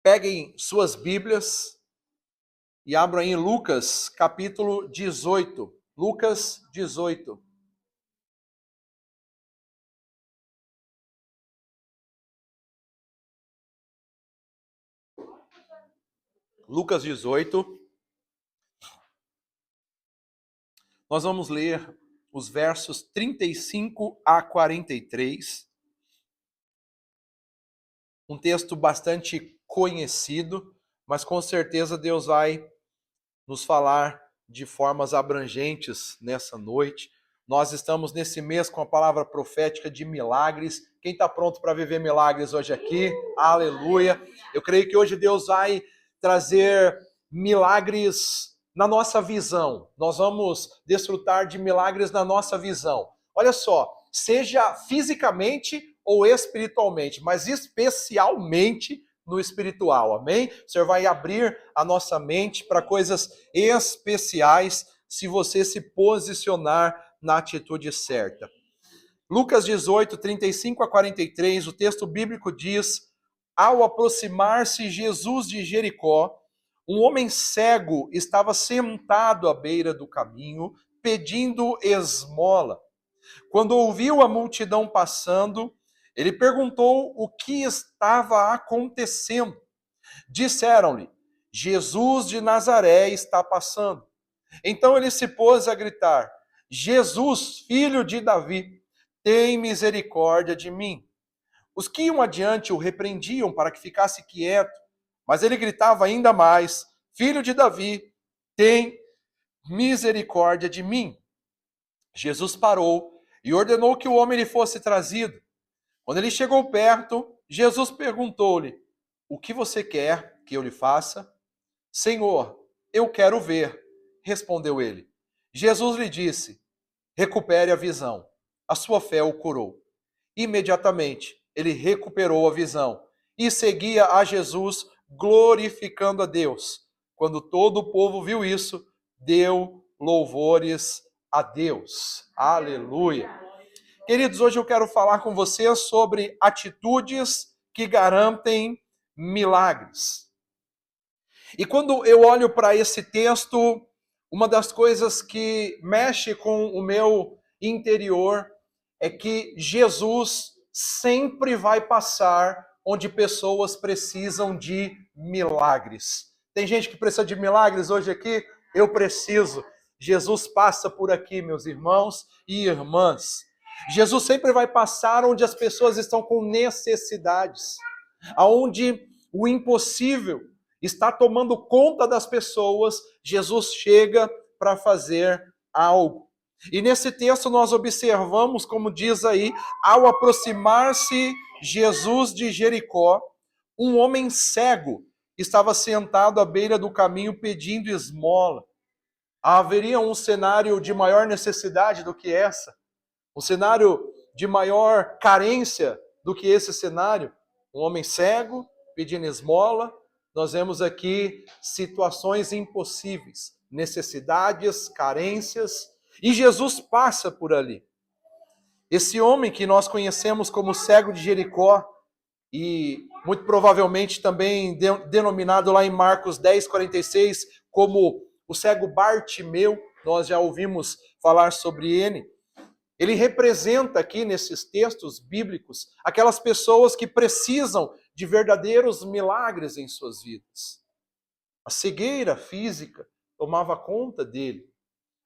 Peguem suas Bíblias e abram em Lucas, capítulo 18. Lucas 18. Lucas 18. Nós vamos ler os versos 35 a 43. Um texto bastante conhecido, mas com certeza Deus vai nos falar de formas abrangentes nessa noite. Nós estamos nesse mês com a palavra profética de milagres. Quem está pronto para viver milagres hoje aqui? Aleluia! Eu creio que hoje Deus vai trazer milagres na nossa visão. Nós vamos desfrutar de milagres na nossa visão. Olha só, seja fisicamente ou espiritualmente, mas especialmente no espiritual, amém? O Senhor vai abrir a nossa mente para coisas especiais se você se posicionar na atitude certa. Lucas 18, 35 a 43, o texto bíblico diz: ao aproximar-se Jesus de Jericó, um homem cego estava sentado à beira do caminho, pedindo esmola. Quando ouviu a multidão passando, ele perguntou o que estava acontecendo. Disseram-lhe: Jesus de Nazaré está passando. Então ele se pôs a gritar: Jesus, filho de Davi, tem misericórdia de mim. Os que iam adiante o repreendiam para que ficasse quieto, mas ele gritava ainda mais: Filho de Davi, tem misericórdia de mim. Jesus parou e ordenou que o homem lhe fosse trazido. Quando ele chegou perto, Jesus perguntou-lhe: o que você quer que eu lhe faça? Senhor, eu quero ver, respondeu ele. Jesus lhe disse: recupere a visão. A sua fé o curou. Imediatamente, ele recuperou a visão e seguia a Jesus, glorificando a Deus. Quando todo o povo viu isso, deu louvores a Deus. Aleluia. Queridos, hoje eu quero falar com vocês sobre atitudes que garantem milagres. E quando eu olho para esse texto, uma das coisas que mexe com o meu interior é que Jesus sempre vai passar onde pessoas precisam de milagres. Tem gente que precisa de milagres hoje aqui? Eu preciso. Jesus passa por aqui, meus irmãos e irmãs. Jesus sempre vai passar onde as pessoas estão com necessidades, aonde o impossível está tomando conta das pessoas. Jesus chega para fazer algo. E nesse texto nós observamos, como diz aí, ao aproximar-se Jesus de Jericó, um homem cego estava sentado à beira do caminho pedindo esmola. Haveria um cenário de maior necessidade do que essa? Um cenário de maior carência do que esse cenário? Um homem cego pedindo esmola. Nós vemos aqui situações impossíveis, necessidades, carências, e Jesus passa por ali. Esse homem que nós conhecemos como cego de Jericó, e muito provavelmente também denominado lá em Marcos 10, 46, como o cego Bartimeu, nós já ouvimos falar sobre ele. Ele representa aqui nesses textos bíblicos aquelas pessoas que precisam de verdadeiros milagres em suas vidas. A cegueira física tomava conta dele.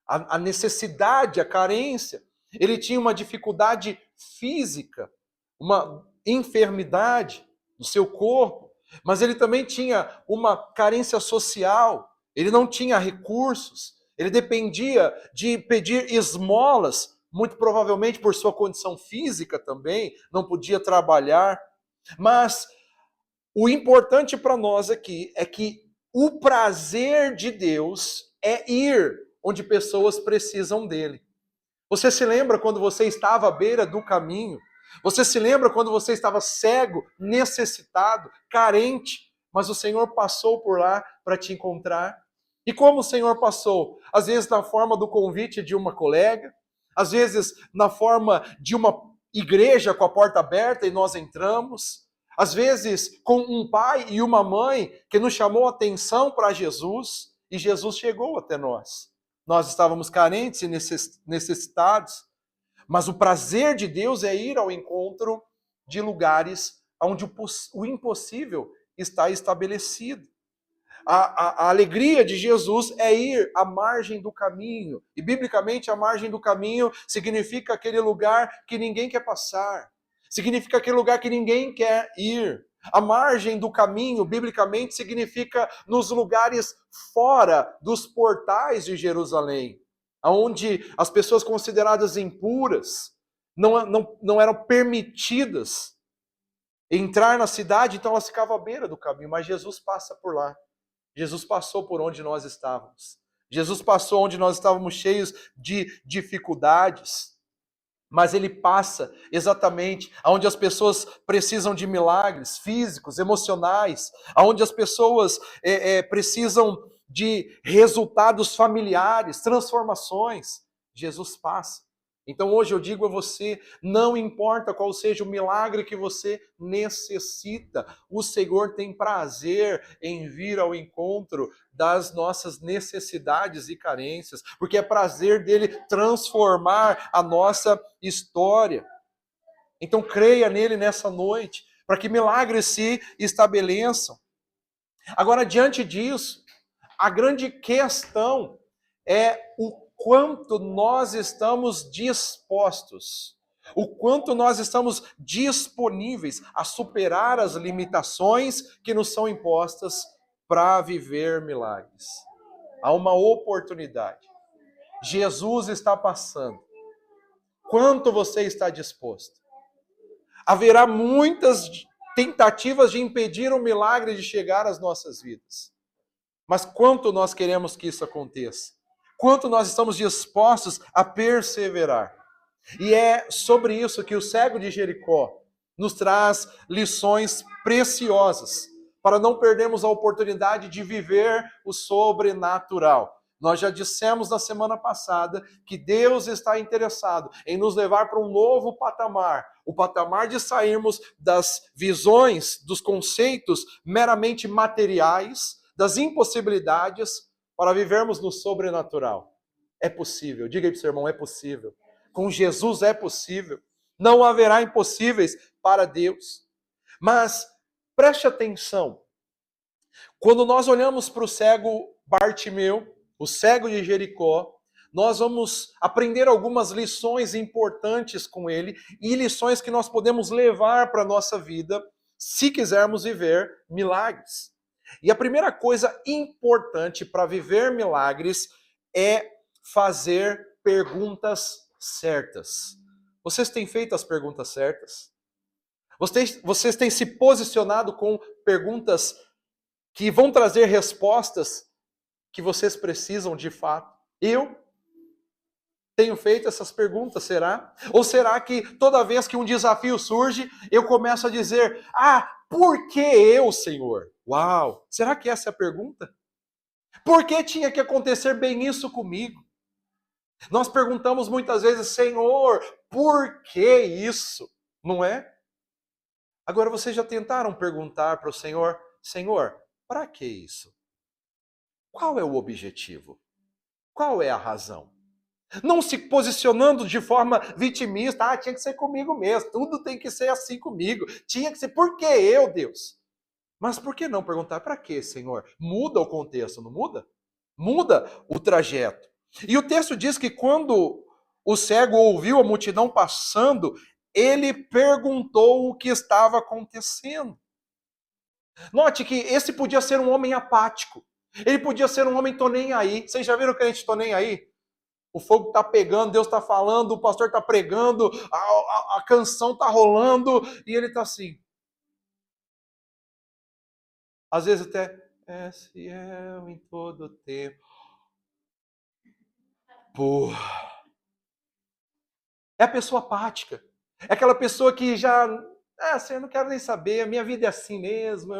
A necessidade, a carência. Ele tinha uma dificuldade física, uma enfermidade no seu corpo, mas ele também tinha uma carência social. Ele não tinha recursos. Ele dependia de pedir esmolas, muito provavelmente por sua condição física também, não podia trabalhar. Mas o importante para nós aqui é que o prazer de Deus é ir onde pessoas precisam dele. Você se lembra quando você estava à beira do caminho? Você se lembra quando você estava cego, necessitado, carente, mas o Senhor passou por lá para te encontrar? E como o Senhor passou? Às vezes na forma do convite de uma colega, às vezes na forma de uma igreja com a porta aberta e nós entramos, Às vezes, com um pai e uma mãe que nos chamou a atenção para Jesus, e Jesus chegou até nós. Nós estávamos carentes e necessitados, mas o prazer de Deus é ir ao encontro de lugares onde o impossível está estabelecido. A alegria de Jesus é ir à margem do caminho. E, biblicamente, a margem do caminho significa aquele lugar que ninguém quer passar. Significa aquele lugar que ninguém quer ir. A margem do caminho, biblicamente, significa nos lugares fora dos portais de Jerusalém, onde as pessoas consideradas impuras não eram permitidas entrar na cidade, então elas ficavam à beira do caminho, mas Jesus passa por lá. Jesus passou por onde nós estávamos. Jesus passou onde nós estávamos cheios de dificuldades. Mas ele passa exatamente onde as pessoas precisam de milagres físicos, emocionais, onde as pessoas precisam de resultados familiares, transformações. Jesus passa. Então hoje eu digo a você, não importa qual seja o milagre que você necessita, o Senhor tem prazer em vir ao encontro das nossas necessidades e carências, porque é prazer dele transformar a nossa história. Então creia nele nessa noite, para que milagres se estabeleçam. Agora, diante disso, a grande questão é o quanto nós estamos dispostos, o quanto nós estamos disponíveis a superar as limitações que nos são impostas para viver milagres. Há uma oportunidade. Jesus está passando. Quanto você está disposto? Haverá muitas tentativas de impedir o milagre de chegar às nossas vidas. Mas quanto nós queremos que isso aconteça? Quanto nós estamos dispostos a perseverar? E é sobre isso que o cego de Jericó nos traz lições preciosas, para não perdermos a oportunidade de viver o sobrenatural. Nós já dissemos na semana passada que Deus está interessado em nos levar para um novo patamar, o patamar de sairmos das visões, dos conceitos meramente materiais, das impossibilidades, para vivermos no sobrenatural. É possível, diga aí para o seu irmão, é possível. Com Jesus é possível. Não haverá impossíveis para Deus. Mas preste atenção. Quando nós olhamos para o cego Bartimeu, o cego de Jericó, nós vamos aprender algumas lições importantes com ele e lições que nós podemos levar para a nossa vida se quisermos viver milagres. E a primeira coisa importante para viver milagres é fazer perguntas certas. Vocês têm feito as perguntas certas? Vocês têm se posicionado com perguntas que vão trazer respostas que vocês precisam de fato? Eu tenho feito essas perguntas, será? Ou será que toda vez que um desafio surge, eu começo a dizer, por que eu, Senhor? Uau! Será que essa é a pergunta? Por que tinha que acontecer bem isso comigo? Nós perguntamos muitas vezes, Senhor, por que isso? Não é? Agora, vocês já tentaram perguntar para o Senhor, Senhor, para que isso? Qual é o objetivo? Qual é a razão? Não se posicionando de forma vitimista, tinha que ser comigo mesmo, tudo tem que ser assim comigo, tinha que ser, por que eu, Deus? Mas por que não perguntar, para quê, Senhor? Muda o contexto, não muda? Muda o trajeto. E o texto diz que quando o cego ouviu a multidão passando, ele perguntou o que estava acontecendo. Note que esse podia ser um homem apático. Ele podia ser um homem tô nem aí. Vocês já viram o crente tô nem aí? O fogo está pegando, Deus está falando, o pastor está pregando, a canção está rolando, e ele está assim. Às vezes até, é fiel em todo tempo. Porra. É a pessoa apática. É aquela pessoa que já, assim, eu não quero nem saber, a minha vida é assim mesmo,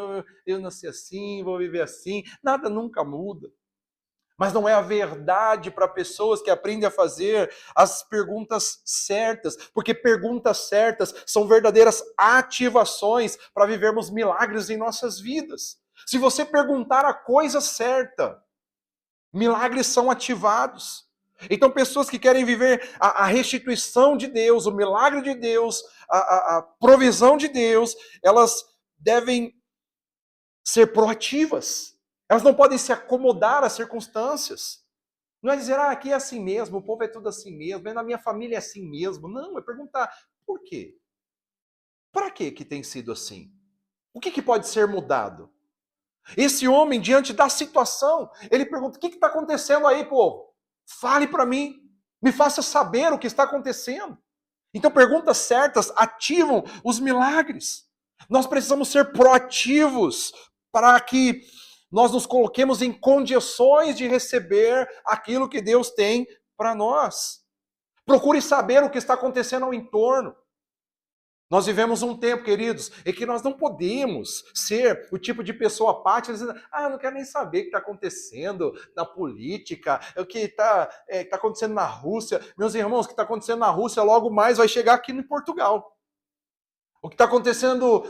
eu nasci assim, vou viver assim, nada nunca muda. Mas não é a verdade para pessoas que aprendem a fazer as perguntas certas, porque perguntas certas são verdadeiras ativações para vivermos milagres em nossas vidas. Se você perguntar a coisa certa, milagres são ativados. Então, pessoas que querem viver a restituição de Deus, o milagre de Deus, a provisão de Deus, elas devem ser proativas. Elas não podem se acomodar às circunstâncias. Não é dizer, aqui é assim mesmo, o povo é tudo assim mesmo, na minha família é assim mesmo. Não, é perguntar, por quê? Para que tem sido assim? O que pode ser mudado? Esse homem, diante da situação, ele pergunta, o que está acontecendo aí, povo? Fale para mim, me faça saber o que está acontecendo. Então, perguntas certas ativam os milagres. Nós precisamos ser proativos para que nós nos coloquemos em condições de receber aquilo que Deus tem para nós. Procure saber o que está acontecendo ao entorno. Nós vivemos um tempo, queridos, em que nós não podemos ser o tipo de pessoa apática, dizendo, eu não quero nem saber o que está acontecendo na política, o que está acontecendo na Rússia. Meus irmãos, o que está acontecendo na Rússia logo mais vai chegar aqui em Portugal. O que está acontecendo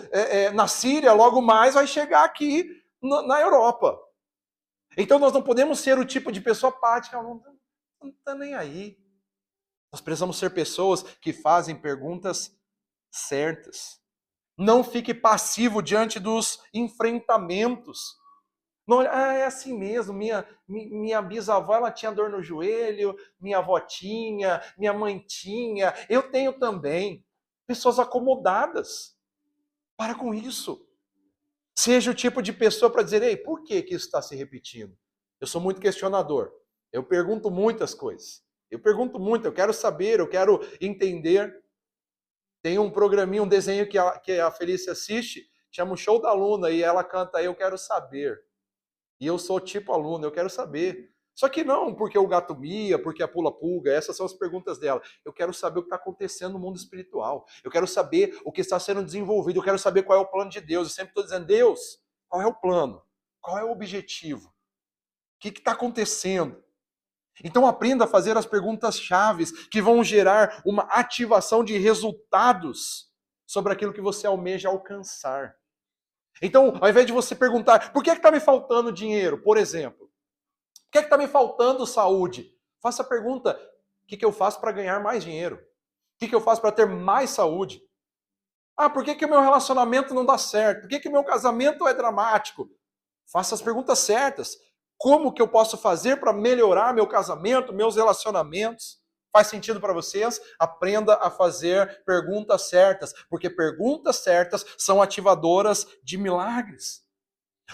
na Síria logo mais vai chegar aqui na Europa. Então nós não podemos ser o tipo de pessoa apática, não está nem aí. Nós precisamos ser pessoas que fazem perguntas certas. Não fique passivo diante dos enfrentamentos. Não, é assim mesmo, minha bisavó ela tinha dor no joelho, minha avó tinha, minha mãe tinha, eu tenho também. Pessoas acomodadas. Para com isso. Seja o tipo de pessoa para dizer, ei, por que isso está se repetindo? Eu sou muito questionador. Eu pergunto muitas coisas. Eu pergunto muito, eu quero saber, eu quero entender. Tem um programinha, um desenho que a Felícia assiste, chama o Show da Aluna, e ela canta Eu Quero Saber. E eu sou tipo aluno, eu quero saber. Só que não porque o gato mia, porque a pula-pulga, essas são as perguntas dela. Eu quero saber o que está acontecendo no mundo espiritual. Eu quero saber o que está sendo desenvolvido. Eu quero saber qual é o plano de Deus. Eu sempre estou dizendo, Deus, qual é o plano? Qual é o objetivo? O que está acontecendo? Então aprenda a fazer as perguntas chaves que vão gerar uma ativação de resultados sobre aquilo que você almeja alcançar. Então, ao invés de você perguntar, por que está me faltando dinheiro, por exemplo? Por que está me faltando saúde? Faça a pergunta, o que eu faço para ganhar mais dinheiro? O que eu faço para ter mais saúde? Por que o meu relacionamento não dá certo? Por que o meu casamento é dramático? Faça as perguntas certas. Como que eu posso fazer para melhorar meu casamento, meus relacionamentos? Faz sentido para vocês? Aprenda a fazer perguntas certas, porque perguntas certas são ativadoras de milagres.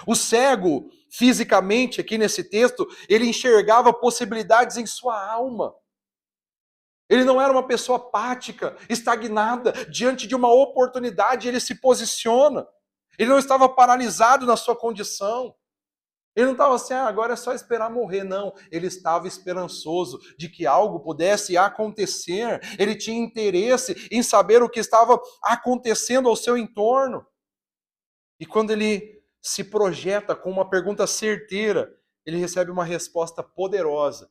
O cego, fisicamente, aqui nesse texto, ele enxergava possibilidades em sua alma. Ele não era uma pessoa apática, estagnada, diante de uma oportunidade, ele se posiciona. Ele não estava paralisado na sua condição. Ele não estava assim, agora é só esperar morrer, não. Ele estava esperançoso de que algo pudesse acontecer. Ele tinha interesse em saber o que estava acontecendo ao seu entorno. E quando ele se projeta com uma pergunta certeira, ele recebe uma resposta poderosa.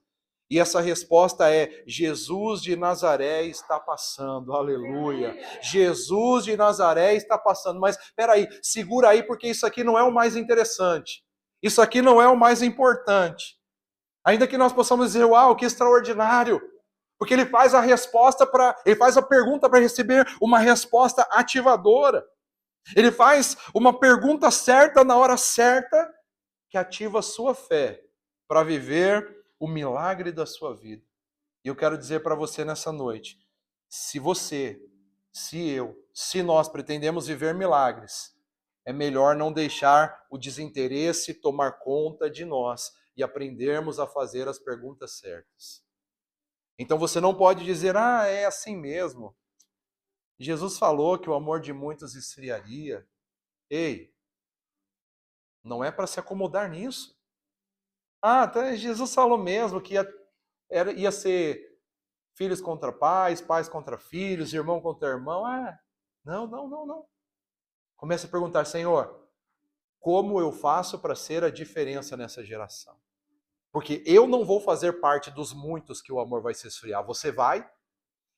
E essa resposta é: Jesus de Nazaré está passando, aleluia. Jesus de Nazaré está passando. Mas espera aí, segura aí, porque isso aqui não é o mais interessante. Isso aqui não é o mais importante. Ainda que nós possamos dizer, uau, que extraordinário. Porque ele faz ele faz a pergunta para receber uma resposta ativadora. Ele faz uma pergunta certa na hora certa que ativa a sua fé para viver o milagre da sua vida. E eu quero dizer para você nessa noite, se você, se eu, se nós pretendemos viver milagres, é melhor não deixar o desinteresse tomar conta de nós e aprendermos a fazer as perguntas certas. Então você não pode dizer, é assim mesmo. Jesus falou que o amor de muitos esfriaria. Ei, não é para se acomodar nisso. Jesus falou mesmo que ia ser filhos contra pais, pais contra filhos, irmão contra irmão. Não. Comece a perguntar, Senhor, como eu faço para ser a diferença nessa geração? Porque eu não vou fazer parte dos muitos que o amor vai se esfriar. Você vai?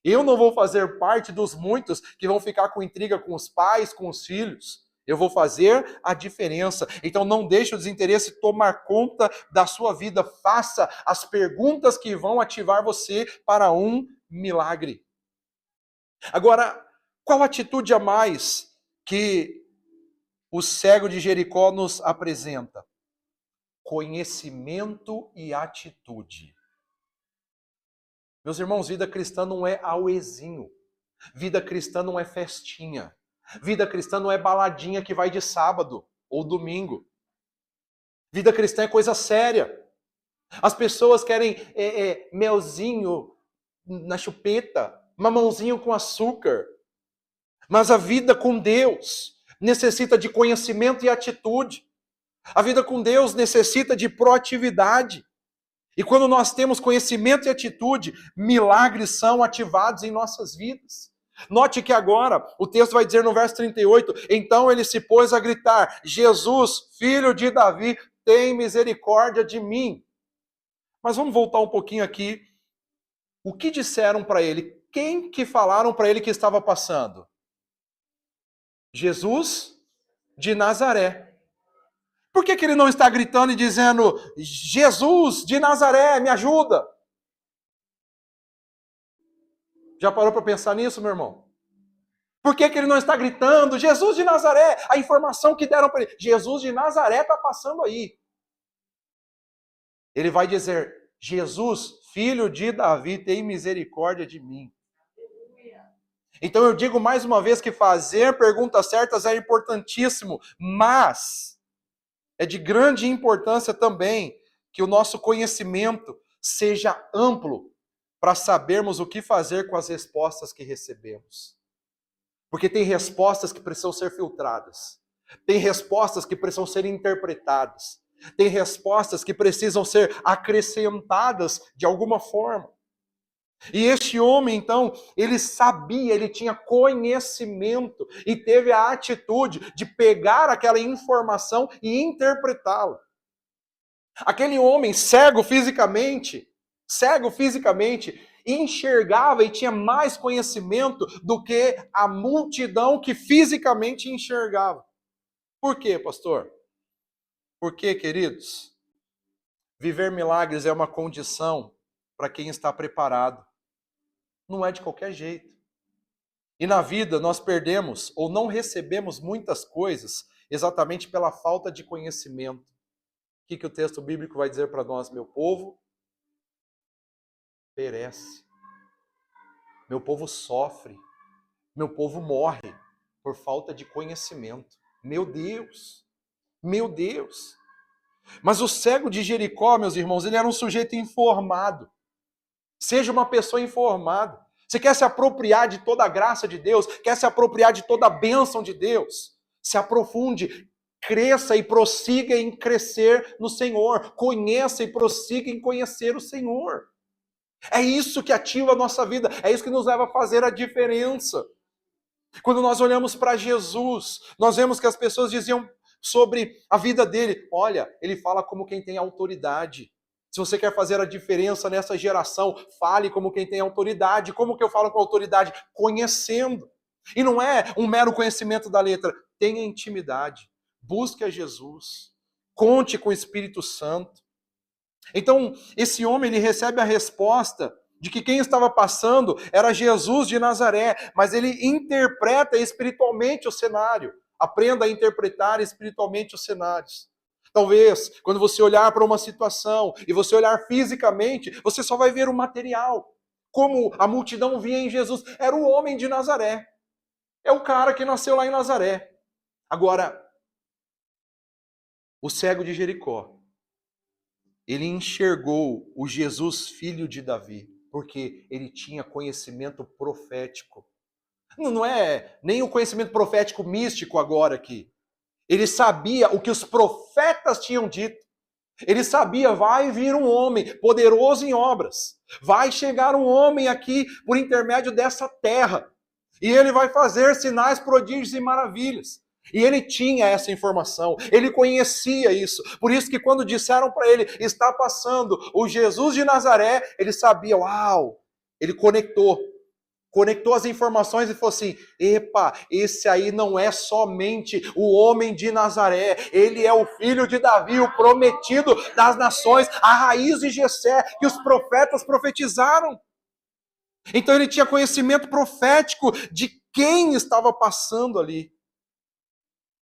Eu não vou fazer parte dos muitos que vão ficar com intriga com os pais, com os filhos. Eu vou fazer a diferença. Então não deixe o desinteresse tomar conta da sua vida. Faça as perguntas que vão ativar você para um milagre. Agora, qual atitude a mais que o cego de Jericó nos apresenta? Conhecimento e atitude. Meus irmãos, vida cristã não é auezinho. Vida cristã não é festinha. Vida cristã não é baladinha que vai de sábado ou domingo. Vida cristã é coisa séria. As pessoas querem melzinho na chupeta, mamãozinho com açúcar. Mas a vida com Deus necessita de conhecimento e atitude. A vida com Deus necessita de proatividade. E quando nós temos conhecimento e atitude, milagres são ativados em nossas vidas. Note que agora, o texto vai dizer no verso 38, então ele se pôs a gritar, Jesus, filho de Davi, tem misericórdia de mim. Mas vamos voltar um pouquinho aqui. O que disseram para ele? Quem que falaram para ele que estava passando? Jesus de Nazaré. Por que ele não está gritando e dizendo, Jesus de Nazaré, me ajuda? Já parou para pensar nisso, meu irmão? Por que ele não está gritando, Jesus de Nazaré? A informação que deram para ele, Jesus de Nazaré está passando aí. Ele vai dizer, Jesus, filho de Davi, tem misericórdia de mim. Então eu digo mais uma vez que fazer perguntas certas é importantíssimo, mas é de grande importância também que o nosso conhecimento seja amplo para sabermos o que fazer com as respostas que recebemos. Porque tem respostas que precisam ser filtradas. Tem respostas que precisam ser interpretadas. Tem respostas que precisam ser acrescentadas de alguma forma. E este homem, então, ele sabia, ele tinha conhecimento e teve a atitude de pegar aquela informação e interpretá-la. Aquele homem cego fisicamente, enxergava e tinha mais conhecimento do que a multidão que fisicamente enxergava. Por quê, pastor? Porque, queridos, viver milagres é uma condição para quem está preparado. Não é de qualquer jeito. E na vida nós perdemos ou não recebemos muitas coisas exatamente pela falta de conhecimento. O que o texto bíblico vai dizer para nós? Meu povo perece. Meu povo sofre. Meu povo morre por falta de conhecimento. Meu Deus! Meu Deus! Mas o cego de Jericó, meus irmãos, ele era um sujeito informado. Seja uma pessoa informada. Você quer se apropriar de toda a graça de Deus? Quer se apropriar de toda a bênção de Deus? Se aprofunde, cresça e prossiga em crescer no Senhor. Conheça e prossiga em conhecer o Senhor. É isso que ativa a nossa vida. É isso que nos leva a fazer a diferença. Quando nós olhamos para Jesus, nós vemos que as pessoas diziam sobre a vida dele, olha, ele fala como quem tem autoridade. Se você quer fazer a diferença nessa geração, fale como quem tem autoridade. Como que eu falo com autoridade? Conhecendo. E não é um mero conhecimento da letra. Tenha intimidade. Busque a Jesus. Conte com o Espírito Santo. Então, esse homem, ele recebe a resposta de que quem estava passando era Jesus de Nazaré, mas ele interpreta espiritualmente o cenário. Aprenda a interpretar espiritualmente os cenários. Talvez, quando você olhar para uma situação e você olhar fisicamente, você só vai ver o material. Como a multidão via em Jesus. Era o homem de Nazaré. É o cara que nasceu lá em Nazaré. Agora, o cego de Jericó, ele enxergou o Jesus, filho de Davi, porque ele tinha conhecimento profético. Não é nem o conhecimento profético místico agora aqui. Ele sabia o que os profetas tinham dito. Ele sabia, vai vir um homem poderoso em obras. Vai chegar um homem aqui por intermédio dessa terra. E ele vai fazer sinais, prodígios e maravilhas. E ele tinha essa informação, ele conhecia isso. Por isso que quando disseram para ele, está passando o Jesus de Nazaré, ele sabia, uau, ele conectou as informações e falou assim: epa, esse aí não é somente o homem de Nazaré, ele é o filho de Davi, o prometido das nações, a raiz de Jessé, que os profetas profetizaram. Então ele tinha conhecimento profético de quem estava passando ali.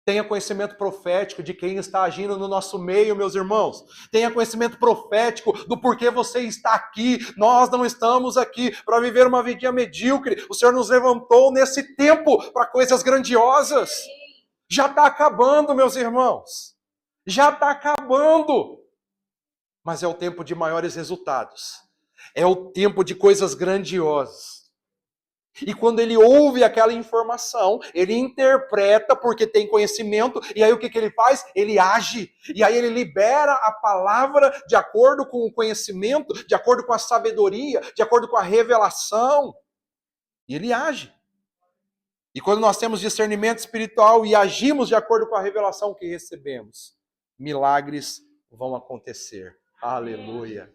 Tenha conhecimento profético de quem está agindo no nosso meio, meus irmãos. Tenha conhecimento profético do porquê você está aqui. Nós não estamos aqui para viver uma vidinha medíocre. O Senhor nos levantou nesse tempo para coisas grandiosas. Já está acabando, meus irmãos. Já está acabando. Mas é o tempo de maiores resultados. É o tempo de coisas grandiosas. E quando ele ouve aquela informação, ele interpreta porque tem conhecimento, e aí o que ele faz? Ele age. E aí ele libera a palavra de acordo com o conhecimento, de acordo com a sabedoria, de acordo com a revelação. E ele age. E quando nós temos discernimento espiritual e agimos de acordo com a revelação que recebemos, milagres vão acontecer. Aleluia.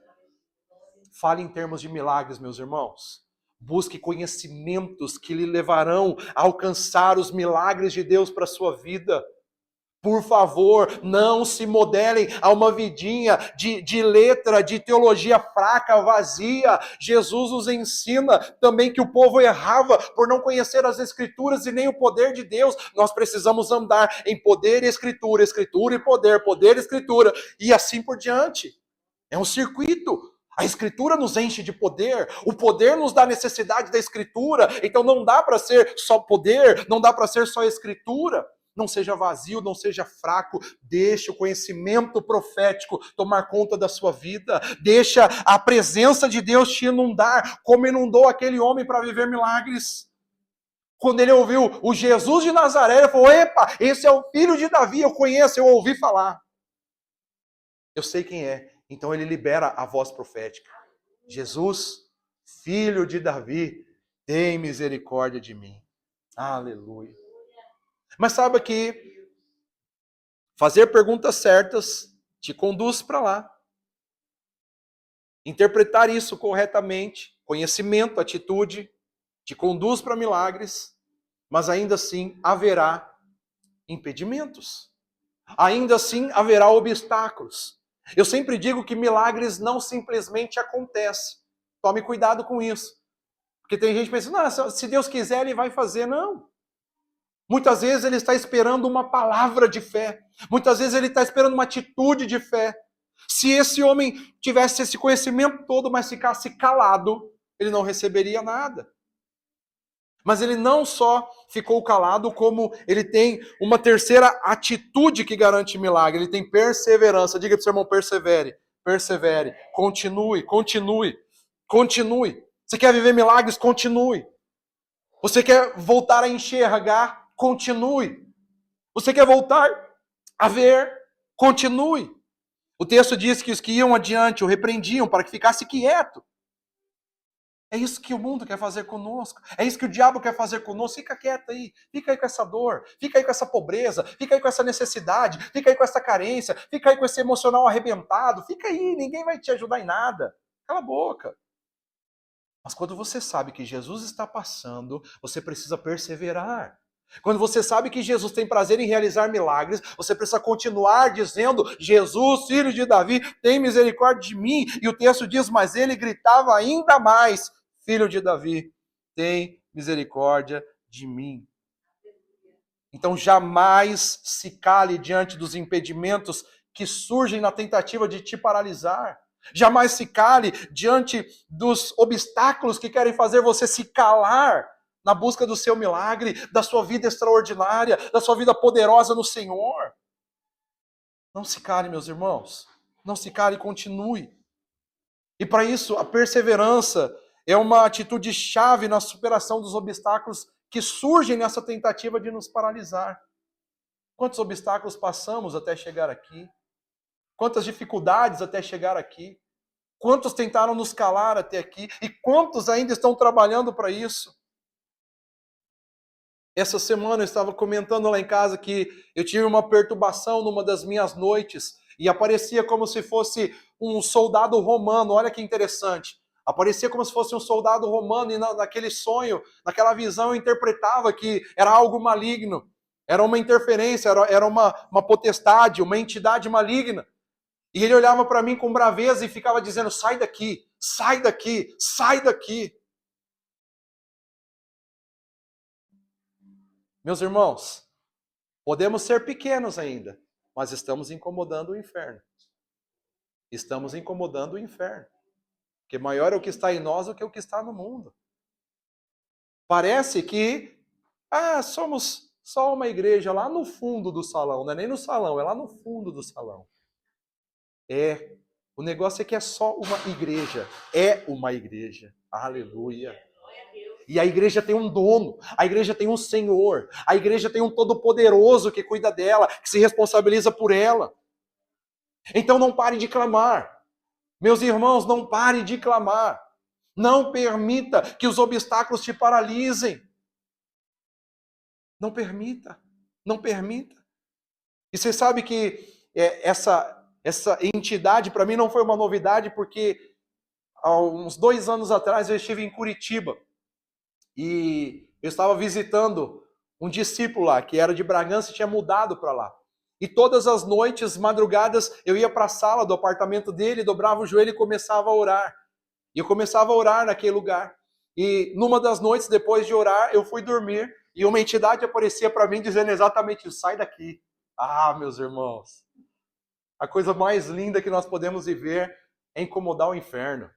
Fale em termos de milagres, meus irmãos. Busque conhecimentos que lhe levarão a alcançar os milagres de Deus para a sua vida. Por favor, não se modelem a uma vidinha de letra, de teologia fraca, vazia. Jesus nos ensina também que o povo errava por não conhecer as Escrituras e nem o poder de Deus. Nós precisamos andar em poder e Escritura, Escritura e poder, poder e Escritura, e assim por diante. É um circuito. A Escritura nos enche de poder, o poder nos dá necessidade da Escritura, então não dá para ser só poder, não dá para ser só Escritura. Não seja vazio, não seja fraco, deixe o conhecimento profético tomar conta da sua vida, deixa a presença de Deus te inundar, como inundou aquele homem para viver milagres. Quando ele ouviu o Jesus de Nazaré, ele falou: epa, esse é o filho de Davi, eu conheço, eu ouvi falar. Eu sei quem é. Então ele libera a voz profética. Jesus, filho de Davi, tem misericórdia de mim. Aleluia. Mas saiba que fazer perguntas certas te conduz para lá. Interpretar isso corretamente, conhecimento, atitude, te conduz para milagres, mas ainda assim haverá impedimentos. Ainda assim haverá obstáculos. Eu sempre digo que milagres não simplesmente acontecem. Tome cuidado com isso. Porque tem gente pensando, se Deus quiser, Ele vai fazer. Não. Muitas vezes Ele está esperando uma palavra de fé. Muitas vezes Ele está esperando uma atitude de fé. Se esse homem tivesse esse conhecimento todo, mas ficasse calado, ele não receberia nada. Mas ele não só ficou calado, como ele tem uma terceira atitude que garante milagre. Ele tem perseverança. Diga para o seu irmão: persevere, persevere, continue, continue, continue. Você quer viver milagres? Continue. Você quer voltar a enxergar? Continue. Você quer voltar a ver? Continue. O texto diz que os que iam adiante o repreendiam para que ficasse quieto. É isso que o mundo quer fazer conosco. É isso que o diabo quer fazer conosco. Fica quieto aí. Fica aí com essa dor. Fica aí com essa pobreza. Fica aí com essa necessidade. Fica aí com essa carência. Fica aí com esse emocional arrebentado. Fica aí. Ninguém vai te ajudar em nada. Cala a boca. Mas quando você sabe que Jesus está passando, você precisa perseverar. Quando você sabe que Jesus tem prazer em realizar milagres, você precisa continuar dizendo: Jesus, filho de Davi, tem misericórdia de mim. E o texto diz: mas ele gritava ainda mais: filho de Davi, tem misericórdia de mim. Então jamais se cale diante dos impedimentos que surgem na tentativa de te paralisar. Jamais se cale diante dos obstáculos que querem fazer você se calar na busca do seu milagre, da sua vida extraordinária, da sua vida poderosa no Senhor. Não se cale, meus irmãos. Não se cale, continue. E para isso, a perseverança é uma atitude chave na superação dos obstáculos que surgem nessa tentativa de nos paralisar. Quantos obstáculos passamos até chegar aqui? Quantas dificuldades até chegar aqui? Quantos tentaram nos calar até aqui? E quantos ainda estão trabalhando para isso? Essa semana eu estava comentando lá em casa que eu tive uma perturbação numa das minhas noites e aparecia como se fosse um soldado romano. Olha que interessante. Aparecia como se fosse um soldado romano e naquele sonho, naquela visão, eu interpretava que era algo maligno, era uma interferência, era uma potestade, uma entidade maligna. E ele olhava para mim com braveza e ficava dizendo: sai daqui, sai daqui, sai daqui. Meus irmãos, podemos ser pequenos ainda, mas estamos incomodando o inferno. Estamos incomodando o inferno. Porque maior é o que está em nós do que o que está no mundo. Parece que, somos só uma igreja lá no fundo do salão. Não é nem no salão, é lá no fundo do salão. O negócio é que é só uma igreja. É uma igreja. Aleluia. E a igreja tem um dono, a igreja tem um Senhor, a igreja tem um Todo-Poderoso que cuida dela, que se responsabiliza por ela. Então não pare de clamar. Meus irmãos, não pare de clamar. Não permita que os obstáculos te paralisem. Não permita. Não permita. E você sabe que essa entidade para mim não foi uma novidade, porque há uns 2 anos atrás eu estive em Curitiba e eu estava visitando um discípulo lá, que era de Bragança e tinha mudado para lá. E todas as noites, madrugadas, eu ia para a sala do apartamento dele, dobrava o joelho e começava a orar. E eu começava a orar naquele lugar. E numa das noites, depois de orar, eu fui dormir e uma entidade aparecia para mim dizendo exatamente isso: sai daqui. Ah, meus irmãos, a coisa mais linda que nós podemos viver é incomodar o inferno.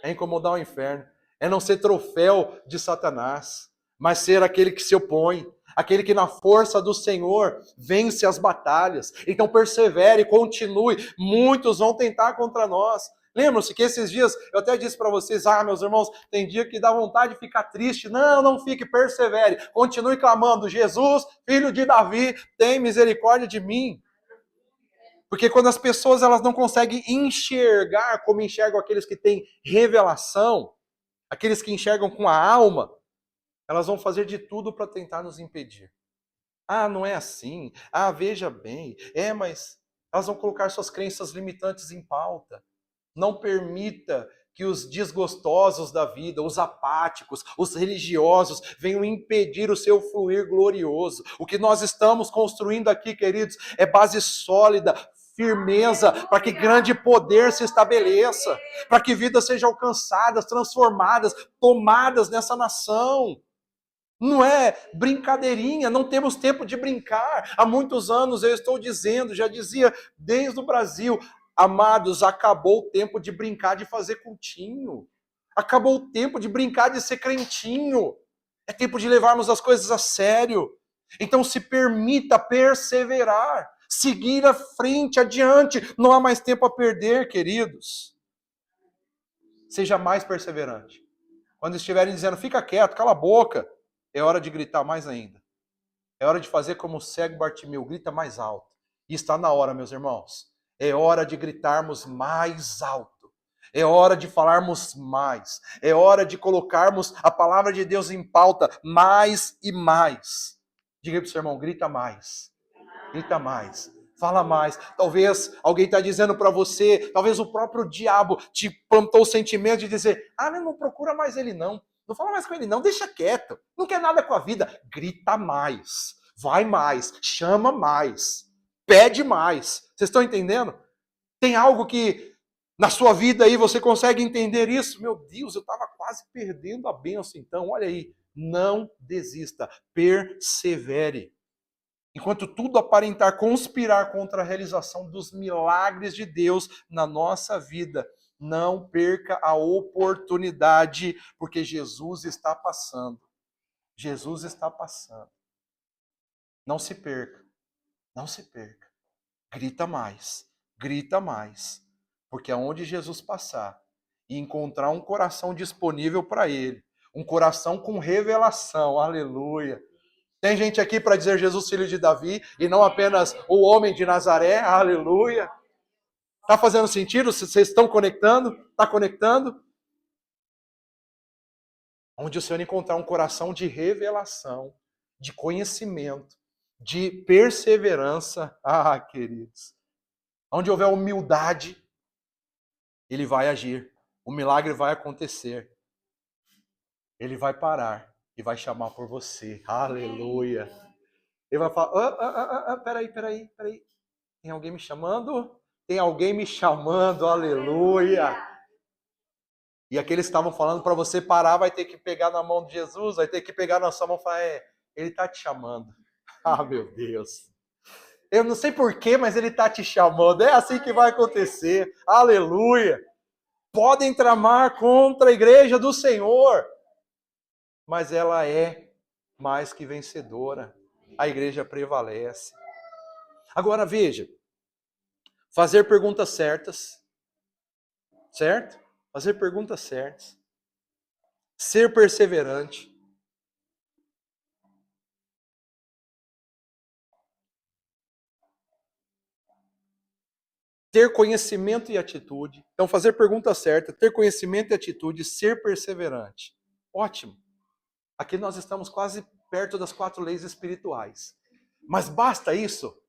É incomodar o inferno. É não ser troféu de Satanás, mas ser aquele que se opõe, aquele que na força do Senhor vence as batalhas. Então persevere, continue. Muitos vão tentar contra nós. Lembram-se que esses dias eu até disse para vocês: meus irmãos, tem dia que dá vontade de ficar triste. Não, não fique, persevere. Continue clamando: Jesus, filho de Davi, tem misericórdia de mim. Porque quando as pessoas elas não conseguem enxergar como enxergam aqueles que têm revelação, aqueles que enxergam com a alma, elas vão fazer de tudo para tentar nos impedir. Não é assim. Veja bem. Mas elas vão colocar suas crenças limitantes em pauta. Não permita que os desgostosos da vida, os apáticos, os religiosos, venham impedir o seu fluir glorioso. O que nós estamos construindo aqui, queridos, é base sólida, firmeza, para que grande poder se estabeleça, para que vidas sejam alcançadas, transformadas, tomadas nessa nação. Não é brincadeirinha, não temos tempo de brincar. Há muitos anos eu estou dizendo, já dizia desde o Brasil: amados, acabou o tempo de brincar de fazer cultinho. Acabou o tempo de brincar de ser crentinho. É tempo de levarmos as coisas a sério. Então se permita perseverar, seguir à frente, adiante. Não há mais tempo a perder, queridos. Seja mais perseverante. Quando estiverem dizendo: fica quieto, cala a boca, é hora de gritar mais ainda. É hora de fazer como o cego Bartimeu, grita mais alto. E está na hora, meus irmãos. É hora de gritarmos mais alto. É hora de falarmos mais. É hora de colocarmos a palavra de Deus em pauta mais e mais. Diga para o seu irmão: grita mais. Grita mais. Fala mais. Talvez alguém está dizendo para você, talvez o próprio diabo te plantou o sentimento de dizer: não procura mais ele não. Não fala mais com ele não, deixa quieto. Não quer nada com a vida. Grita mais. Vai mais. Chama mais. Pede mais. Vocês estão entendendo? Tem algo que na sua vida aí você consegue entender isso? Meu Deus, eu estava quase perdendo a bênção. Então, olha aí. Não desista. Persevere. Enquanto tudo aparentar conspirar contra a realização dos milagres de Deus na nossa vida, não perca a oportunidade, porque Jesus está passando. Jesus está passando. Não se perca. Não se perca. Grita mais. Grita mais. Porque aonde Jesus passar e encontrar um coração disponível para ele, um coração com revelação, aleluia. Tem gente aqui para dizer Jesus, filho de Davi, e não apenas o homem de Nazaré, aleluia. Está fazendo sentido? Vocês estão conectando? Está conectando? Onde o Senhor encontrar um coração de revelação, de conhecimento, de perseverança, queridos, onde houver humildade, ele vai agir. O milagre vai acontecer. Ele vai parar e vai chamar por você. Aleluia. Ele vai falar, peraí. Tem alguém me chamando? Tem alguém me chamando, aleluia. E aqueles que estavam falando para você parar, vai ter que pegar na mão de Jesus, vai ter que pegar na sua mão e falar, ele está te chamando. Ah, meu Deus. Eu não sei porquê, mas ele está te chamando. É assim que vai acontecer. Aleluia. Podem tramar contra a igreja do Senhor, mas ela é mais que vencedora. A igreja prevalece. Agora veja, fazer perguntas certas, certo? Fazer perguntas certas. Ser perseverante. Ter conhecimento e atitude. Então, fazer pergunta certa, ter conhecimento e atitude, ser perseverante. Ótimo. Aqui nós estamos quase perto das 4 leis espirituais. Mas basta isso?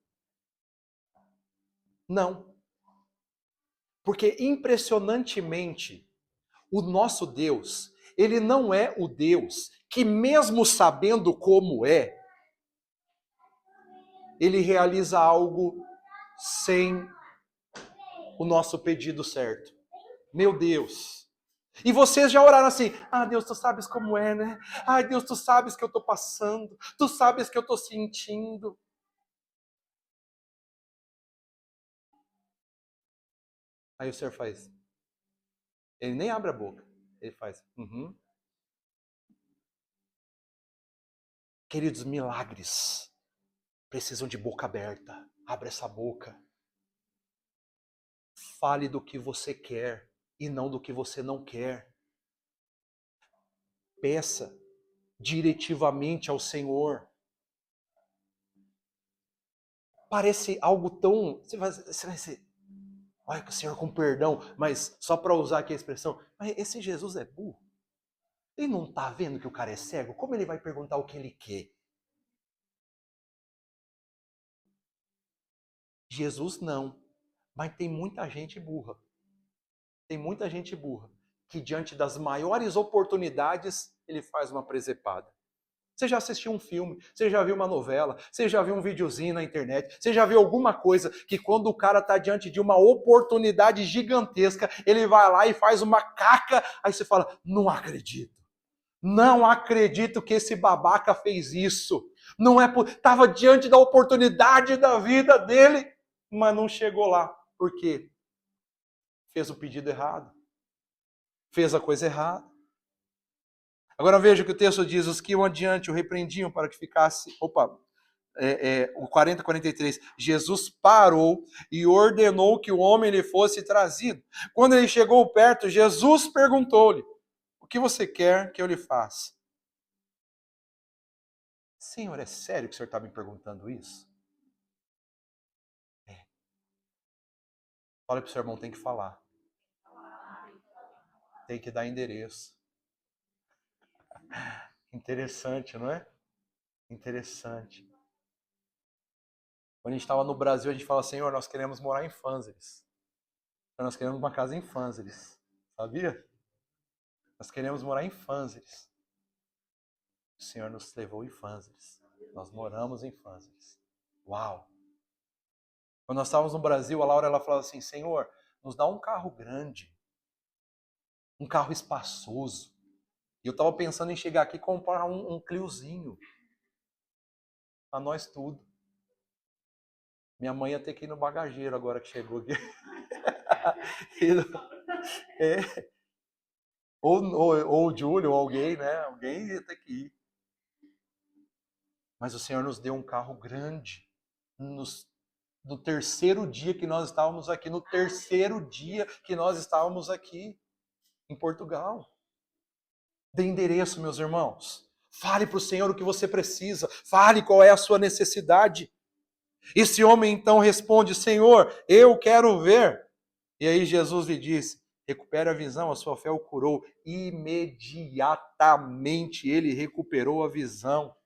Não. Porque, impressionantemente, o nosso Deus, ele não é o Deus que, mesmo sabendo como é, ele realiza algo sem o nosso pedido certo. Meu Deus. E vocês já oraram assim, Deus, tu sabes como é, né? Ai, Deus, tu sabes que eu tô passando, tu sabes que eu tô sentindo. Aí o Senhor faz, ele nem abre a boca, ele faz, Queridos, milagres precisam de boca aberta. Abre essa boca. Fale do que você quer e não do que você não quer. Peça diretivamente ao Senhor. Parece algo tão... Você vai dizer, olha, Senhor, com perdão, mas só para usar aqui a expressão, mas esse Jesus é burro. Ele não está vendo que o cara é cego? Como ele vai perguntar o que ele quer? Jesus não. Mas tem muita gente burra. Tem muita gente burra que diante das maiores oportunidades ele faz uma presepada. Você já assistiu um filme, você já viu uma novela, você já viu um videozinho na internet, você já viu alguma coisa que quando o cara está diante de uma oportunidade gigantesca, ele vai lá e faz uma caca, aí você fala, não acredito. Não acredito que esse babaca fez isso. Não é por... Estava diante da oportunidade da vida dele, mas não chegou lá. Por quê? Fez o pedido errado. Fez a coisa errada. Agora veja o que o texto diz: os que iam adiante o repreendiam para que ficasse. O 40, 43. Jesus parou e ordenou que o homem lhe fosse trazido. Quando ele chegou perto, Jesus perguntou-lhe: o que você quer que eu lhe faça? Senhor, é sério que o senhor está me perguntando isso? É. Fala para o seu irmão, tem que falar. Tem que dar endereço. Interessante, não é? Interessante. Quando a gente estava no Brasil, a gente fala, Senhor, nós queremos morar em Fanzeres. Nós queremos uma casa em Fanzeres. Sabia? Nós queremos morar em Fanzeres. O Senhor nos levou em Fanzeres. Nós moramos em Fanzeres. Uau! Quando nós estávamos no Brasil, a Laura ela falava assim, Senhor, nos dá um carro grande. Um carro espaçoso. E eu estava pensando em chegar aqui e comprar um Cliozinho. Para nós tudo. Minha mãe ia ter que ir no bagageiro agora que chegou aqui. Ou o Júlio, ou alguém, né? Alguém ia ter que ir. Mas o Senhor nos deu um carro grande. No terceiro dia que nós estávamos aqui. No terceiro dia que nós estávamos aqui. Em Portugal. Dê endereço, meus irmãos. Fale para o Senhor o que você precisa. Fale qual é a sua necessidade. Esse homem então responde, Senhor, eu quero ver. E aí Jesus lhe disse, recupere a visão, a sua fé o curou. Imediatamente ele recuperou a visão.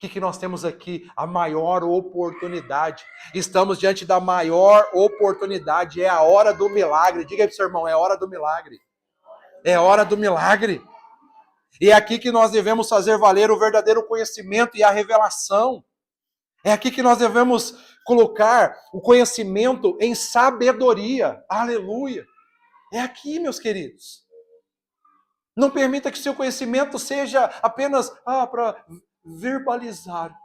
O que nós temos aqui? A maior oportunidade. Estamos diante da maior oportunidade. É a hora do milagre. Diga aí pro seu irmão, é a hora do milagre. É a hora do milagre. E é aqui que nós devemos fazer valer o verdadeiro conhecimento e a revelação. É aqui que nós devemos colocar o conhecimento em sabedoria. Aleluia. É aqui, meus queridos. Não permita que seu conhecimento seja apenas para verbalizar.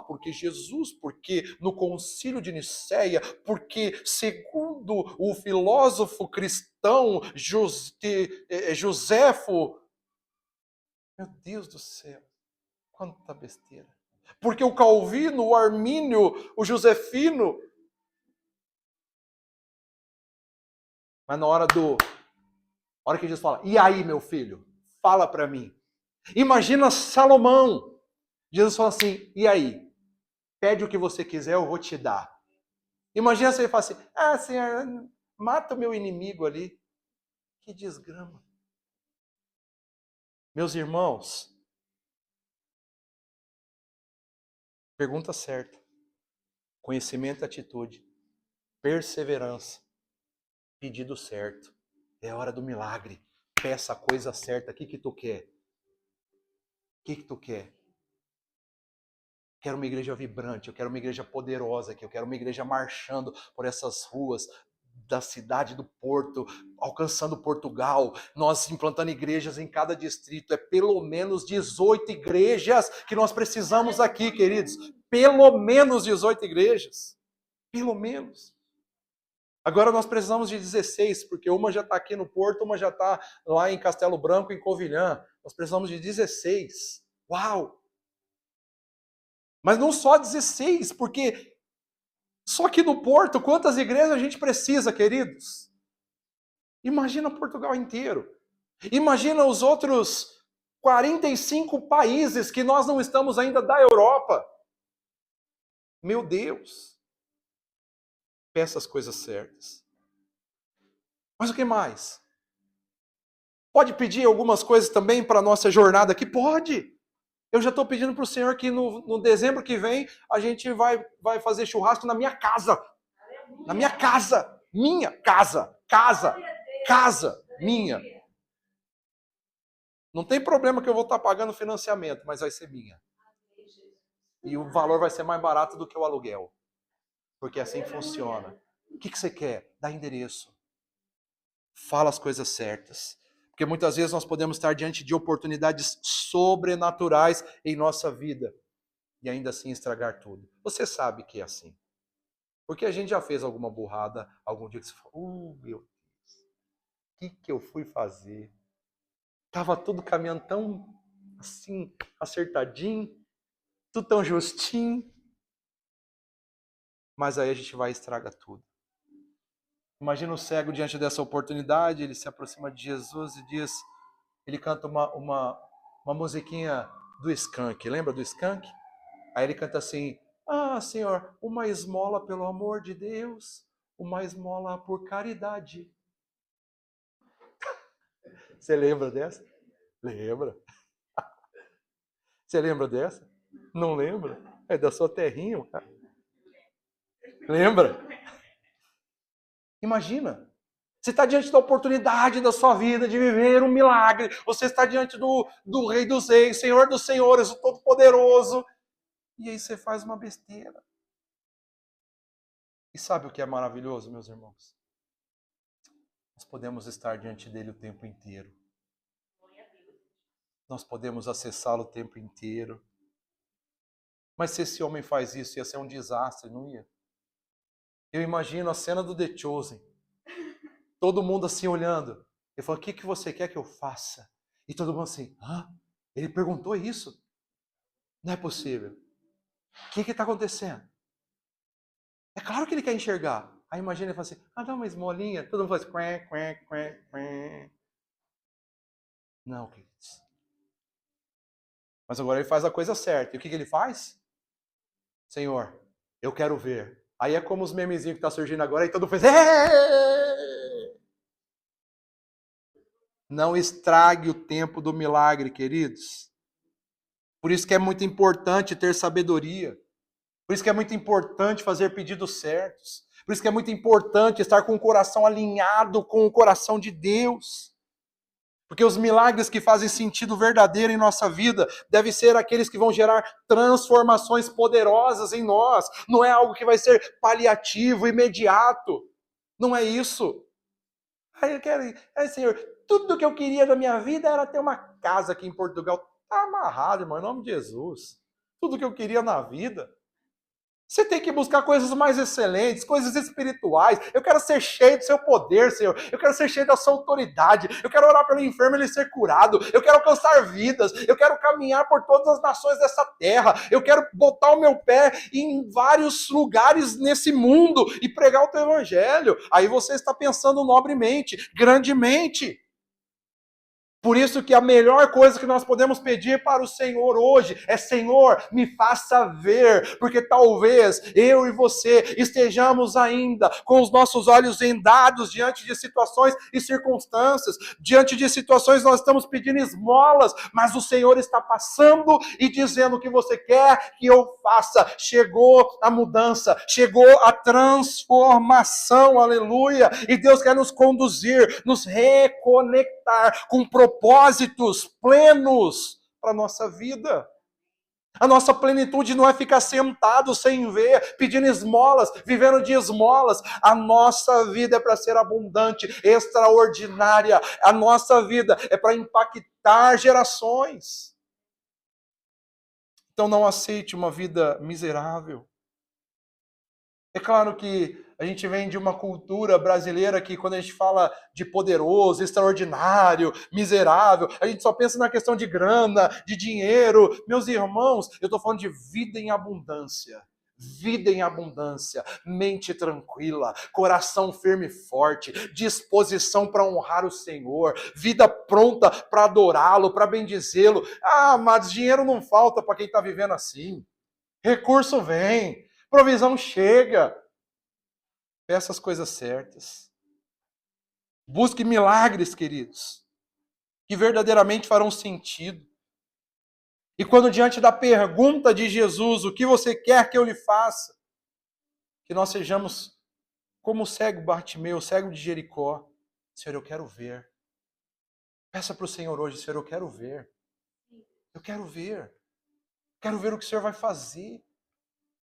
Porque Jesus, porque no concílio de Nicéia, porque segundo o filósofo cristão Joséfo, meu Deus do céu, quanta besteira. Porque o Calvino, o Armínio, o Josefino. Mas na hora que Jesus fala, e aí, meu filho? Fala para mim. Imagina Salomão. Jesus fala assim, e aí? Pede o que você quiser, eu vou te dar. Imagina se ele fala assim, Senhor, mata o meu inimigo ali. Que desgrama. Meus irmãos, pergunta certa. Conhecimento e atitude. Perseverança. Pedido certo. É hora do milagre. Peça a coisa certa. O que tu quer? O que tu quer? Quero uma igreja vibrante, eu quero uma igreja poderosa aqui, eu quero uma igreja marchando por essas ruas da cidade do Porto, alcançando Portugal, nós implantando igrejas em cada distrito, é pelo menos 18 igrejas que nós precisamos aqui, queridos, pelo menos 18 igrejas, pelo menos. Agora nós precisamos de 16, porque uma já está aqui no Porto, uma já está lá em Castelo Branco, em Covilhã, nós precisamos de 16, uau! Mas não só 16, porque só aqui no Porto, quantas igrejas a gente precisa, queridos? Imagina Portugal inteiro. Imagina os outros 45 países que nós não estamos ainda da Europa. Meu Deus. Peça as coisas certas. Mas o que mais? Pode pedir algumas coisas também para a nossa jornada aqui? Pode. Eu já estou pedindo para o Senhor que no dezembro que vem a gente vai fazer churrasco na minha casa. Na minha casa. Minha casa. Casa. Minha. Não tem problema que eu vou estar pagando financiamento, mas vai ser minha. E o valor vai ser mais barato do que o aluguel. Porque assim funciona. O que você quer? Dá endereço. Fala as coisas certas. Porque muitas vezes nós podemos estar diante de oportunidades sobrenaturais em nossa vida. E ainda assim estragar tudo. Você sabe que é assim. Porque a gente já fez alguma burrada, algum dia que você falou, meu Deus, o que eu fui fazer? Tava tudo caminhando tão assim, acertadinho, tudo tão justinho. Mas aí a gente vai e estraga tudo. Imagina o cego diante dessa oportunidade, ele se aproxima de Jesus e diz, ele canta uma musiquinha do Skank, lembra do Skank? Aí ele canta assim, Senhor, uma esmola pelo amor de Deus, uma esmola por caridade. Você lembra dessa? Lembra? Você lembra dessa? Não lembra? É da sua terrinha, cara. Lembra? Imagina. Você está diante da oportunidade da sua vida de viver um milagre. Você está diante do Rei dos Reis, Senhor dos Senhores, o Todo-Poderoso. E aí você faz uma besteira. E sabe o que é maravilhoso, meus irmãos? Nós podemos estar diante dele o tempo inteiro. Nós podemos acessá-lo o tempo inteiro. Mas se esse homem faz isso, ia ser um desastre, não ia? Eu imagino a cena do The Chosen. Todo mundo assim olhando. Ele falou, o que você quer que eu faça? E todo mundo assim, ele perguntou isso? Não é possível. O que está acontecendo? É claro que ele quer enxergar. Aí imagina ele fala assim, dá uma esmolinha. Todo mundo faz quen. Não, queridos. Mas agora ele faz a coisa certa. E o que ele faz? Senhor, eu quero ver. Aí é como os memezinhos que tá surgindo agora e todo mundo faz. Não estrague o tempo do milagre, queridos. Por isso que é muito importante ter sabedoria. Por isso que é muito importante fazer pedidos certos. Por isso que é muito importante estar com o coração alinhado com o coração de Deus. Porque os milagres que fazem sentido verdadeiro em nossa vida devem ser aqueles que vão gerar transformações poderosas em nós. Não é algo que vai ser paliativo, imediato. Não é isso. Senhor, tudo que eu queria da minha vida era ter uma casa aqui em Portugal. Está amarrado, irmão, em nome de Jesus. Tudo que eu queria na vida. Você tem que buscar coisas mais excelentes, coisas espirituais. Eu quero ser cheio do seu poder, Senhor. Eu quero ser cheio da sua autoridade. Eu quero orar pelo enfermo e ele ser curado. Eu quero alcançar vidas. Eu quero caminhar por todas as nações dessa terra. Eu quero botar o meu pé em vários lugares nesse mundo e pregar o teu evangelho. Aí você está pensando nobremente, grandemente. Por isso que a melhor coisa que nós podemos pedir para o Senhor hoje é: Senhor, me faça ver, porque talvez eu e você estejamos ainda com os nossos olhos vendados diante de situações e circunstâncias, diante de situações nós estamos pedindo esmolas, mas o Senhor está passando e dizendo o que você quer que eu faça. Chegou a mudança, chegou a transformação, aleluia, e Deus quer nos conduzir, nos reconectar com propósitos plenos para a nossa vida. A nossa plenitude não é ficar sentado sem ver, pedindo esmolas, vivendo de esmolas. A nossa vida é para ser abundante, extraordinária. A nossa vida é para impactar gerações. Então não aceite uma vida miserável. É claro que a gente vem de uma cultura brasileira que, quando a gente fala de poderoso, extraordinário, miserável, a gente só pensa na questão de grana, de dinheiro. Meus irmãos, eu estou falando de vida em abundância. Vida em abundância, mente tranquila, coração firme e forte, disposição para honrar o Senhor, vida pronta para adorá-lo, para bendizê-lo. Ah, mas dinheiro não falta para quem está vivendo assim. Recurso vem. Provisão chega. Peça as coisas certas. Busque milagres, queridos, que verdadeiramente farão sentido. E quando diante da pergunta de Jesus, o que você quer que eu lhe faça? Que nós sejamos como o cego Bartimeu, o cego de Jericó. Senhor, eu quero ver. Peça para o Senhor hoje: Senhor, eu quero ver. Eu quero ver. Quero ver o que o Senhor vai fazer.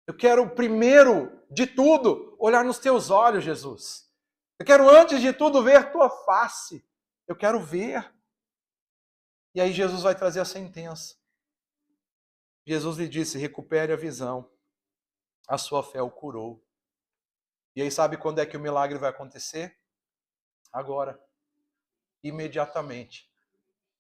Eu quero, primeiro de tudo, olhar nos teus olhos, Jesus. Eu quero, antes de tudo, ver tua face. Eu quero ver. E aí Jesus vai trazer a sentença. Jesus lhe disse: recupere a visão. A sua fé o curou. E aí sabe quando é que o milagre vai acontecer? Agora. Imediatamente.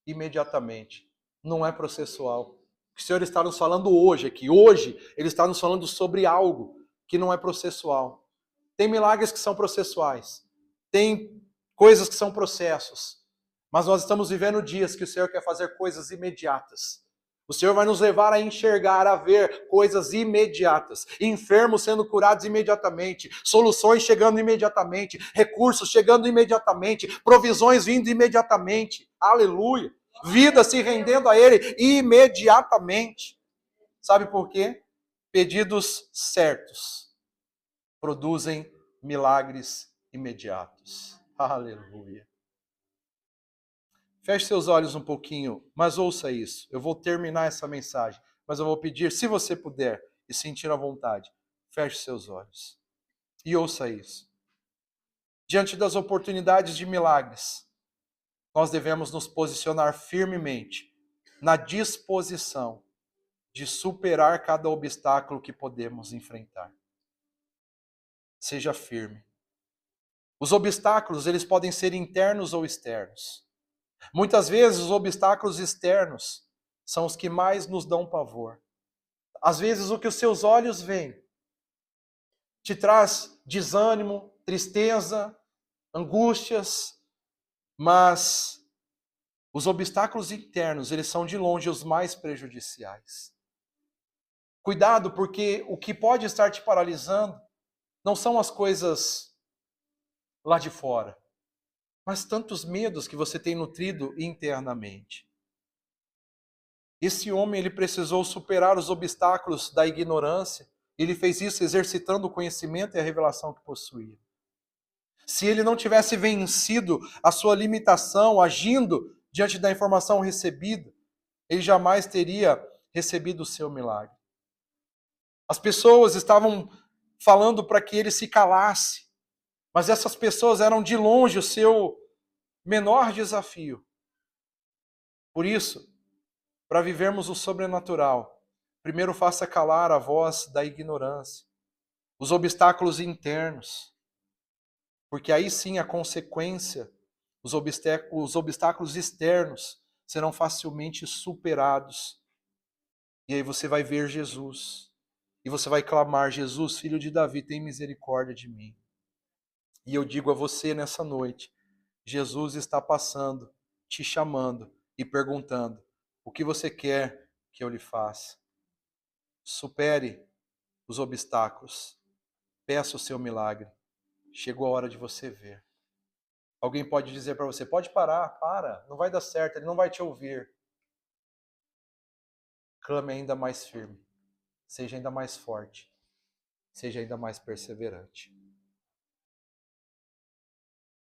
Imediatamente. Não é processual. O Senhor está nos falando hoje aqui. Hoje, Ele está nos falando sobre algo que não é processual. Tem milagres que são processuais. Tem coisas que são processos. Mas nós estamos vivendo dias que o Senhor quer fazer coisas imediatas. O Senhor vai nos levar a enxergar, a ver coisas imediatas. Enfermos sendo curados imediatamente. Soluções chegando imediatamente. Recursos chegando imediatamente. Provisões vindo imediatamente. Aleluia. Vida se rendendo a Ele imediatamente. Sabe por quê? Pedidos certos produzem milagres imediatos. Aleluia. Feche seus olhos um pouquinho, mas ouça isso. Eu vou terminar essa mensagem, mas eu vou pedir, se você puder e sentir a vontade, feche seus olhos e ouça isso. Diante das oportunidades de milagres, nós devemos nos posicionar firmemente na disposição de superar cada obstáculo que podemos enfrentar. Seja firme. Os obstáculos, eles podem ser internos ou externos. Muitas vezes os obstáculos externos são os que mais nos dão pavor. Às vezes o que os seus olhos veem te traz desânimo, tristeza, angústias, mas os obstáculos internos, eles são de longe os mais prejudiciais. Cuidado, porque o que pode estar te paralisando não são as coisas lá de fora, mas tantos medos que você tem nutrido internamente. Esse homem, ele precisou superar os obstáculos da ignorância. Ele fez isso exercitando o conhecimento e a revelação que possuía. Se ele não tivesse vencido a sua limitação, agindo diante da informação recebida, ele jamais teria recebido o seu milagre. As pessoas estavam falando para que ele se calasse, mas essas pessoas eram de longe o seu menor desafio. Por isso, para vivermos o sobrenatural, primeiro faça calar a voz da ignorância, os obstáculos internos, porque aí sim a consequência, os obstáculos externos serão facilmente superados. E aí você vai ver Jesus. E você vai clamar: Jesus, filho de Davi, tem misericórdia de mim. E eu digo a você nessa noite, Jesus está passando, te chamando e perguntando: o que você quer que eu lhe faça? Supere os obstáculos. Peça o seu milagre. Chegou a hora de você ver. Alguém pode dizer para você: pode parar, para, não vai dar certo, ele não vai te ouvir. Clame ainda mais firme. Seja ainda mais forte. Seja ainda mais perseverante.